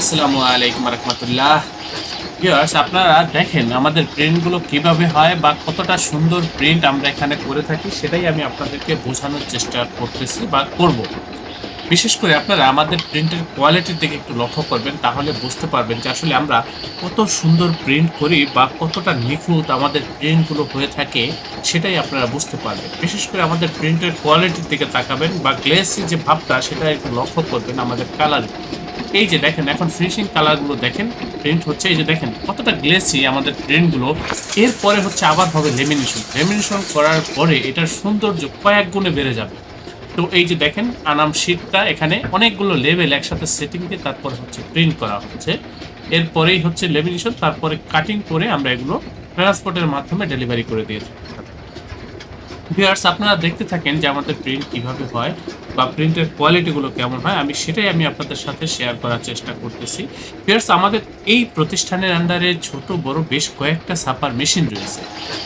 আসসালামু আলাইকুম রহমতুল্লাহ। ভিউয়ার্স, আপনারা দেখেন আমাদের প্রিন্টগুলো কিভাবে হয় বা কতটা সুন্দর প্রিন্ট আমরা এখানে করে থাকি, সেটাই আমি আপনাদেরকে বোঝানোর চেষ্টা করতেছি বা করব। বিশেষ করে আপনারা আমাদের প্রিন্টের কোয়ালিটির দিকে একটু লক্ষ্য করবেন, তাহলে বুঝতে পারবেন যে আসলে আমরা কত সুন্দর প্রিন্ট করি বা কতটা নিখুঁত আমাদের প্রিন্টগুলো হয়ে থাকে, সেটাই আপনারা বুঝতে পারবেন। বিশেষ করে আমাদের প্রিন্টের কোয়ালিটির দিকে তাকাবেন বা গ্লেসি যে ভাবটা, সেটা একটু লক্ষ্য করবেন আমাদের কালার। এই যে দেখেন এখন ফিনিশিং কালারগুলো দেখেন, প্রিন্ট হচ্ছে এই যে দেখেন কতটা গ্লেসি আমাদের প্রিন্টগুলো। এরপরে হচ্ছে আবার হবে লেমিনেশন। লেমিনেশন করার পরে এটার সৌন্দর্য কয়েক গুণে বেড়ে যাবে। তো এই যে দেখেন আনাম শীটটা এখানে অনেকগুলো লেভেল একসাথে সেটিং দিয়ে তারপর হচ্ছে প্রিন্ট করা হচ্ছে। এরপরেই হচ্ছে লেমিনেশন, তারপরে কাটিং করে আমরা এগুলো ট্রান্সপোর্টের মাধ্যমে ডেলিভারি করে দিয়ে থাকি। ভিউয়ার্স, আপনারা দেখতে থাকেন যে আমাদের প্রিন্ট কিভাবে হয় বা প্রিন্টের কোয়ালিটিগুলো কেমন হয়, আমি আপনাদের সাথে শেয়ার করার চেষ্টা করতেছি। ভিউয়ার্স, আমাদের এই প্রতিষ্ঠানের আন্ডারে ছোট বড় বেশ কয়েকটা ছাপার মেশিন রয়েছে।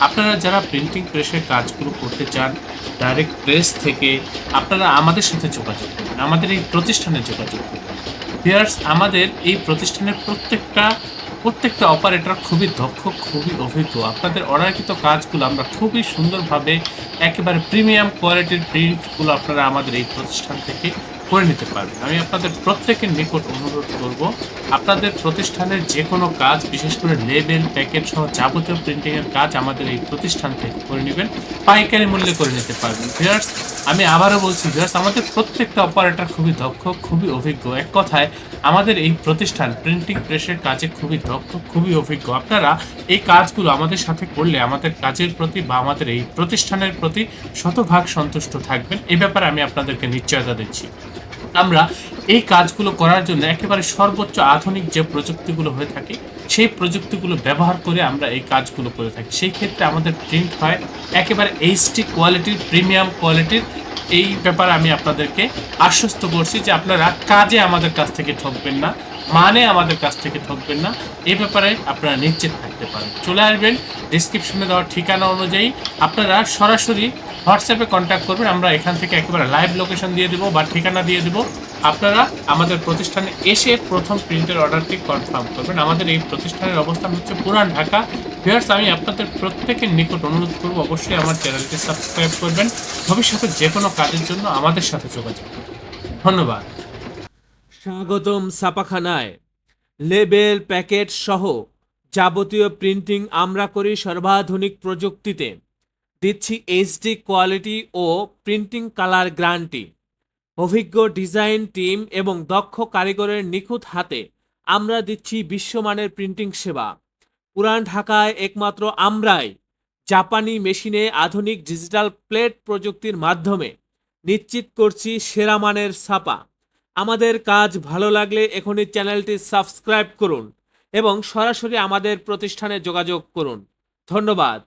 আপনারা যারা প্রিন্টিং প্রেসের কাজগুলো করতে চান, ডাইরেক্ট প্রেস থেকে আপনারা আমাদের সাথে যোগাযোগ করবেন, আমাদের এই প্রতিষ্ঠানে যোগাযোগ করবেন। ভিউয়ার্স, আমাদের এই প্রতিষ্ঠানের প্রত্যেকটা অপারেটর খুবই দক্ষ, খুবই অভিজ্ঞ। আপনাদের অর্ডারকৃত কাজগুলো আমরা খুবই সুন্দরভাবে একেবারে প্রিমিয়াম কোয়ালিটির প্রিন্টগুলো আপনারা আমাদের এই প্রতিষ্ঠান থেকে করে নিতে পারবেন। আমি আপনাদের প্রত্যেকের নিকট অনুরোধ করব, আপনাদের প্রতিষ্ঠানের যে কোনো কাজ, বিশেষ করে লেবেল, প্যাকেট সহ যাবতীয় প্রিন্টিংয়ের কাজ আমাদের এই প্রতিষ্ঠান থেকে করে নেবেন, পাইকারি মূল্যে করে নিতে পারবেন। ভিউয়ার্স, আমি আবারও বলছি, ভিউয়ার্স, আমাদের প্রত্যেকটা অপারেটর খুবই দক্ষ, খুবই অভিজ্ঞ। এক কথায় আমাদের এই প্রতিষ্ঠান প্রিন্টিং প্রেসের কাজে খুবই দক্ষ, খুবই অভিজ্ঞ। আপনারা এই কাজগুলো আমাদের সাথে করলে আমাদের কাজের প্রতি বা আমাদের এই প্রতিষ্ঠানের প্রতি শতভাগ সন্তুষ্ট থাকবেন, এ ব্যাপারে আমি আপনাদেরকে নিশ্চয়তা দিচ্ছি। আমরা এই কাজগুলো করার জন্য একেবারে সর্বোচ্চ আধুনিক যে প্রযুক্তিগুলো হয়ে থাকে, সেই প্রযুক্তিগুলো ব্যবহার করে আমরা এই কাজগুলো করে থাকি। সেই ক্ষেত্রে আমাদের প্রিন্ট হয় একেবারে এইচডি কোয়ালিটির, প্রিমিয়াম কোয়ালিটির। এই ব্যাপারে আমি আপনাদেরকে আশ্বস্ত করছি যে আপনারা কাজে আমাদের কাছ থেকে ঠকবেন না, মানে আমাদের কাছ থেকে ঠকবেন না। এই ব্যাপারে আপনারা নিশ্চিত থাকতে পারেন। চলে আসবেন ডিসক্রিপশনে দেওয়া ঠিকানা অনুযায়ী, আপনারা সরাসরি হোয়াটসঅ্যাপে কন্ট্যাক্ট করবেন। আমরা এখান থেকে একেবারে লাইভ লোকেশন দিয়ে দেবো বা ঠিকানা দিয়ে দেবো। আপনারা আমাদের প্রতিষ্ঠানে এসে প্রথম প্রিন্টের অর্ডারটি কনফার্ম করবেন। আমাদের এই প্রতিষ্ঠানের অবস্থান হচ্ছে পুরান ঢাকা। ভিউয়ার্স, আমি আপনাদের প্রত্যেকের নিকট অনুরোধ করব, অবশ্যই আমার চ্যানেলটি সাবস্ক্রাইব করবেন। ভবিষ্যতে যে কোনো কাজের জন্য আমাদের সাথে যোগাযোগ করবেন। ধন্যবাদ। স্বাগতম ছাপাখানায়। লেবেল, প্যাকেট সহ যাবতীয় প্রিন্টিং আমরা করি সর্বাধুনিক প্রযুক্তিতে। দিচ্ছি এইচডি কোয়ালিটি ও প্রিন্টিং কালার গ্যারান্টি। অভিজ্ঞ ডিজাইন টিম এবং দক্ষ কারিগরের নিখুঁত হাতে আমরা দিচ্ছি বিশ্বমানের প্রিন্টিং সেবা। পুরান ঢাকায় একমাত্র আমরাই জাপানি মেশিনে আধুনিক ডিজিটাল প্লেট প্রযুক্তির মাধ্যমে নিশ্চিত করছি সেরা মানের ছাপা। আমাদের কাজ ভালো লাগলে এখনই চ্যানেলটি সাবস্ক্রাইব করুন এবং সরাসরি আমাদের প্রতিষ্ঠানে যোগাযোগ করুন। ধন্যবাদ।